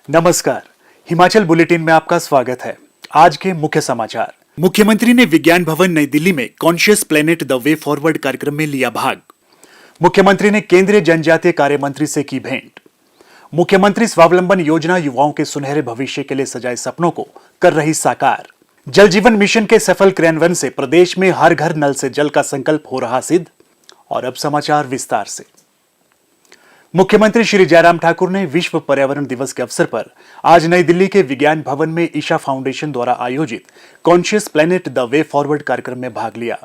नमस्कार। हिमाचल बुलेटिन में आपका स्वागत है। आज के मुख्य समाचार। मुख्यमंत्री ने विज्ञान भवन नई दिल्ली में conscious planet the way forward कार्यक्रम में लिया भाग। मुख्यमंत्री ने केंद्रीय जनजातीय कार्य मंत्री से की भेंट। मुख्यमंत्री स्वावलंबन योजना युवाओं के सुनहरे भविष्य के लिए सजाए सपनों को कर रही साकार। जल जीवन मिशन के सफल क्रियान्वयन से प्रदेश में हर घर नल से जल का संकल्प हो रहा सिद्ध। और अब समाचार विस्तार से। मुख्यमंत्री श्री जयराम ठाकुर ने विश्व पर्यावरण दिवस के अवसर पर आज नई दिल्ली के विज्ञान भवन में ईशा फाउंडेशन द्वारा आयोजित conscious planet the way forward कार्यक्रम में भाग लिया।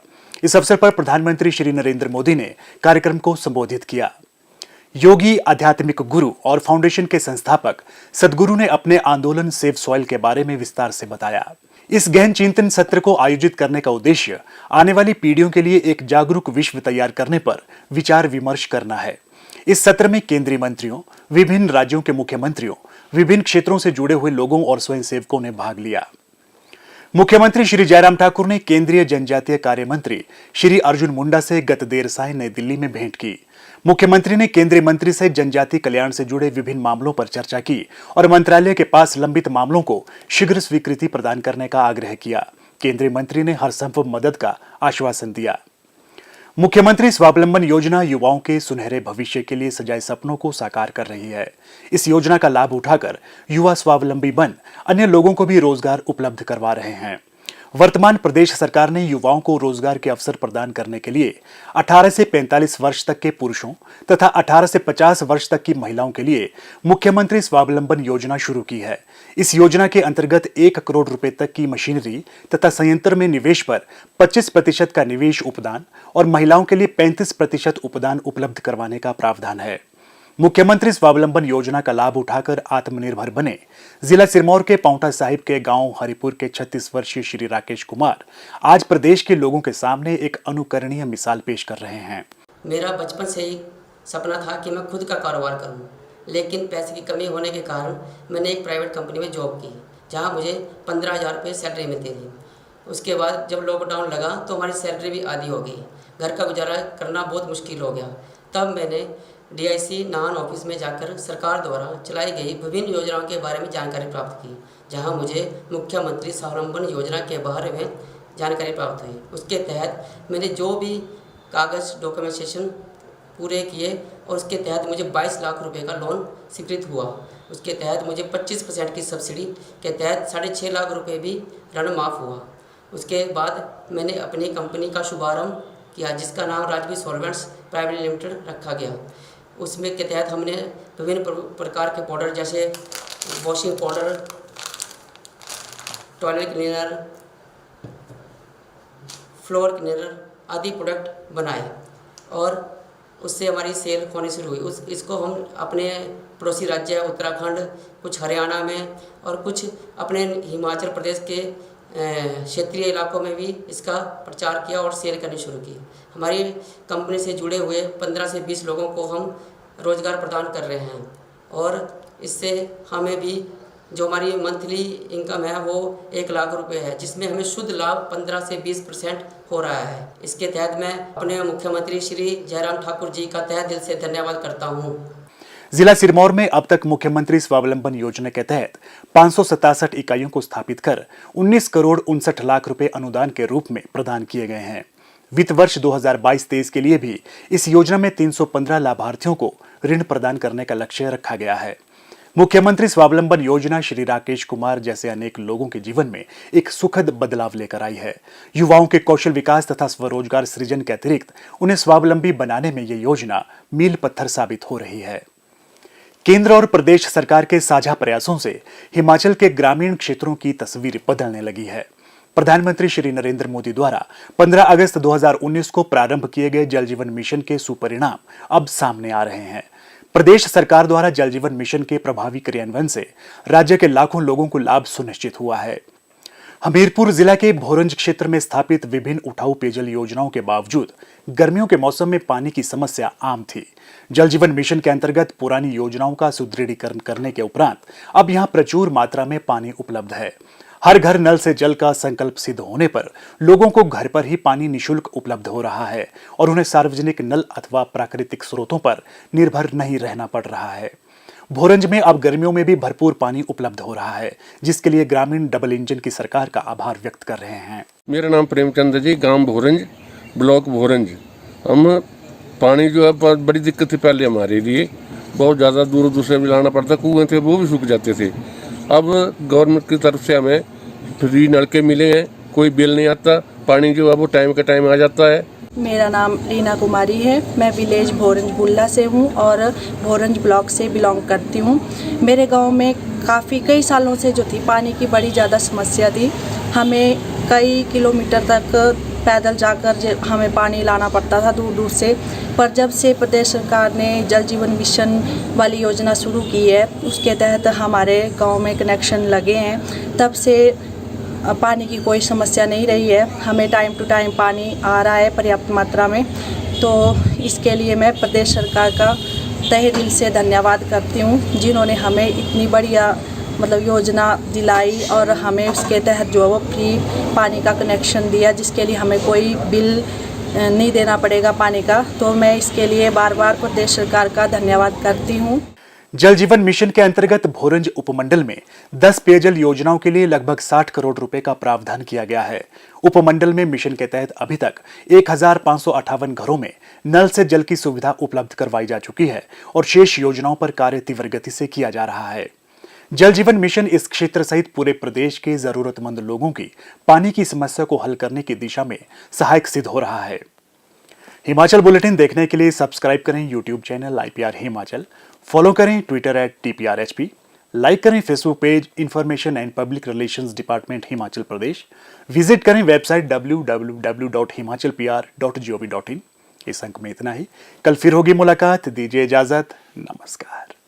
इस अवसर पर प्रधानमंत्री श्री नरेंद्र मोदी ने कार्यक्रम को संबोधित किया। योगी आध्यात्मिक गुरु और फाउंडेशन के संस्थापक सदगुरु ने अपने आंदोलन सेव सॉइल के बारे में विस्तार से बताया। इस गहन चिंतन सत्र को आयोजित करने का उद्देश्य आने वाली पीढ़ियों के लिए एक जागरूक विश्व तैयार करने पर विचार विमर्श करना है। इस सत्र में केंद्रीय मंत्रियों, विभिन्न राज्यों के मुख्यमंत्रियों, विभिन्न क्षेत्रों से जुड़े हुए लोगों और स्वयंसेवकों ने भाग लिया। मुख्यमंत्री श्री जयराम ठाकुर ने केंद्रीय जनजातीय कार्य मंत्री श्री अर्जुन मुंडा से गत देर सायं नई दिल्ली में भेंट की। मुख्यमंत्री ने केंद्रीय मंत्री से जनजातीय कल्याण से जुड़े विभिन्न मामलों पर चर्चा की और मंत्रालय के पास लंबित मामलों को शीघ्र स्वीकृति प्रदान करने का आग्रह किया। केंद्रीय मंत्री ने हर संभव मदद का आश्वासन दिया। मुख्यमंत्री स्वावलंबन योजना युवाओं के सुनहरे भविष्य के लिए सजाए सपनों को साकार कर रही है। इस योजना का लाभ उठाकर युवा स्वावलंबी बन अन्य लोगों को भी रोजगार उपलब्ध करवा रहे हैं। वर्तमान प्रदेश सरकार ने युवाओं को रोजगार के अवसर प्रदान करने के लिए 18 से 45 वर्ष तक के पुरुषों तथा 18 से 50 वर्ष तक की महिलाओं के लिए मुख्यमंत्री स्वावलंबन योजना शुरू की है। इस योजना के अंतर्गत 1 करोड़ रुपए तक की मशीनरी तथा संयंत्र में निवेश पर 25% का निवेश उपदान और महिलाओं के लिए 35% उपदान उपलब्ध करवाने का प्रावधान है। मुख्यमंत्री स्वावलंबन योजना का लाभ उठाकर आत्मनिर्भर बने जिला सिरमौर के पांवटा साहिब के गांव हरिपुर के 36 वर्षीय श्री राकेश कुमार आज प्रदेश के लोगों के सामने एक अनुकरणीय मिसाल पेश कर रहे हैं। मेरा बचपन से ही सपना था कि मैं खुद का कारोबार करूं, लेकिन पैसे की कमी होने के कारण मैंने एक प्राइवेट कंपनी में जॉब की, जहां मुझे 15,000 रुपये सैलरी मिलती थी। उसके बाद जब लॉकडाउन लगा तो हमारी सैलरी भी आधी हो गई, घर का गुजारा करना बहुत मुश्किल हो गया। तब मैंने DIC नान ऑफिस में जाकर सरकार द्वारा चलाई गई विभिन्न योजनाओं के बारे में जानकारी प्राप्त की, जहां मुझे मुख्यमंत्री स्वावलंबन योजना के बारे में जानकारी प्राप्त हुई। उसके तहत मैंने जो भी कागज़ डॉक्यूमेंटेशन पूरे किए और उसके तहत मुझे 22 लाख रुपए का लोन स्वीकृत हुआ। उसके तहत मुझे 25% की सब्सिडी के तहत 6.5 लाख रुपए भी ऋण माफ़ हुआ। उसके बाद मैंने अपनी कंपनी का शुभारंभ किया, जिसका नाम राजवी सॉल्वेंट्स प्राइवेट लिमिटेड रखा गया। उसमें के तहत हमने विभिन्न प्रकार के पाउडर जैसे washing powder, toilet cleaner, floor cleaner आदि प्रोडक्ट बनाए और उससे हमारी सेल होनी शुरू हुई। इसको हम अपने पड़ोसी राज्य उत्तराखंड, कुछ हरियाणा में और कुछ अपने हिमाचल प्रदेश के क्षेत्रीय इलाकों में भी इसका प्रचार किया और सेल करनी शुरू की। हमारी कंपनी से जुड़े हुए 15 से 20 लोगों को हम रोज़गार प्रदान कर रहे हैं और इससे हमें भी जो हमारी मंथली इनकम है वो 1 लाख रुपए है, जिसमें हमें शुद्ध लाभ 15 से 20% हो रहा है। इसके तहत मैं अपने मुख्यमंत्री श्री जयराम ठाकुर जी का तहे दिल से धन्यवाद करता हूँ। जिला सिरमौर में अब तक मुख्यमंत्री स्वावलंबन योजना के तहत 567 इकाइयों को स्थापित कर 19 करोड़ 59 लाख रुपए अनुदान के रूप में प्रदान किए गए हैं। वित्त वर्ष 2022-23 के लिए भी इस योजना में 315 लाभार्थियों को ऋण प्रदान करने का लक्ष्य रखा गया है। मुख्यमंत्री स्वावलंबन योजना श्री राकेश कुमार जैसे अनेक लोगों के जीवन में एक सुखद बदलाव लेकर आई है। युवाओं के कौशल विकास तथा स्वरोजगार सृजन के अतिरिक्त उन्हें स्वावलंबी बनाने में ये योजना मील पत्थर साबित हो रही है। केंद्र और प्रदेश सरकार के साझा प्रयासों से हिमाचल के ग्रामीण क्षेत्रों की तस्वीर बदलने लगी है। प्रधानमंत्री श्री नरेंद्र मोदी द्वारा 15 अगस्त 2019 को प्रारंभ किए गए जल जीवन मिशन के सुपरिणाम अब सामने आ रहे हैं। प्रदेश सरकार द्वारा जल जीवन मिशन के प्रभावी क्रियान्वयन से राज्य के लाखों लोगों को लाभ सुनिश्चित हुआ है। हमीरपुर जिला के भोरंज क्षेत्र में स्थापित विभिन्न उठाऊ पेयजल योजनाओं के बावजूद गर्मियों के मौसम में पानी की समस्या आम थी। जल जीवन मिशन के अंतर्गत पुरानी योजनाओं का सुदृढ़ीकरण करने के उपरांत अब यहां प्रचुर मात्रा में पानी उपलब्ध है। हर घर नल से जल का संकल्प सिद्ध होने पर लोगों को घर पर ही पानी निःशुल्क उपलब्ध हो रहा है और उन्हें सार्वजनिक नल अथवा प्राकृतिक स्रोतों पर निर्भर नहीं रहना पड़ रहा है। भोरंज में अब गर्मियों में भी भरपूर पानी उपलब्ध हो रहा है, जिसके लिए ग्रामीण डबल इंजन की सरकार का आभार व्यक्त कर रहे हैं। मेरा नाम प्रेमचंद जी, गांव भोरंज, ब्लॉक भोरंज। हम पानी जो है बहुत बड़ी दिक्कत थी पहले हमारे लिए, बहुत ज़्यादा दूर दूर से भी लाना पड़ता, कुएं थे वो भी सूख जाते थे। अब गवर्नमेंट की तरफ से हमें फ्री नलके मिले हैं, कोई बिल नहीं आता, पानी जो है वो टाइम का टाइम आ जाता है। मेरा नाम रीना कुमारी है। मैं विलेज भोरंज बुल्ला से हूँ और भोरंज ब्लॉक से बिलोंग करती हूँ। मेरे गांव में कई सालों से जो थी पानी की बड़ी ज़्यादा समस्या थी। हमें कई किलोमीटर तक पैदल जाकर हमें पानी लाना पड़ता था दूर दूर से। पर जब से प्रदेश सरकार ने जल जीवन मिशन वाली योजना शुरू की है, उसके तहत हमारे गाँव में कनेक्शन लगे हैं, तब से पानी की कोई समस्या नहीं रही है। हमें टाइम टू टाइम पानी आ रहा है पर्याप्त मात्रा में। तो इसके लिए मैं प्रदेश सरकार का तहे दिल से धन्यवाद करती हूँ, जिन्होंने हमें इतनी बढ़िया योजना दिलाई और हमें उसके तहत जो है वो फ्री पानी का कनेक्शन दिया, जिसके लिए हमें कोई बिल नहीं देना पड़ेगा पानी का। तो मैं इसके लिए बार बार प्रदेश सरकार का धन्यवाद करती हूँ। जल जीवन मिशन के अंतर्गत भोरंज उपमंडल में 10 पेयजल योजनाओं के लिए लगभग 60 करोड़ रुपए का प्रावधान किया गया है। उपमंडल में मिशन के तहत अभी तक 1558 घरों में नल से जल की सुविधा उपलब्ध करवाई जा चुकी है और शेष योजनाओं पर कार्य तीव्र गति से किया जा रहा है। जल जीवन मिशन इस क्षेत्र सहित पूरे प्रदेश के जरूरतमंद लोगों की पानी की समस्या को हल करने की दिशा में सहायक सिद्ध हो रहा है। हिमाचल बुलेटिन देखने के लिए सब्सक्राइब करें YouTube channel IPR Himachal, follow करें ट्विटर @TPRHP, लाइक करें Facebook page information and public relations department Himachal Pradesh, visit करें वेबसाइट www.himachalpr.gov.in। इस अंक में इतना ही, कल फिर होगी मुलाकात, दीजिए इजाजत, नमस्कार।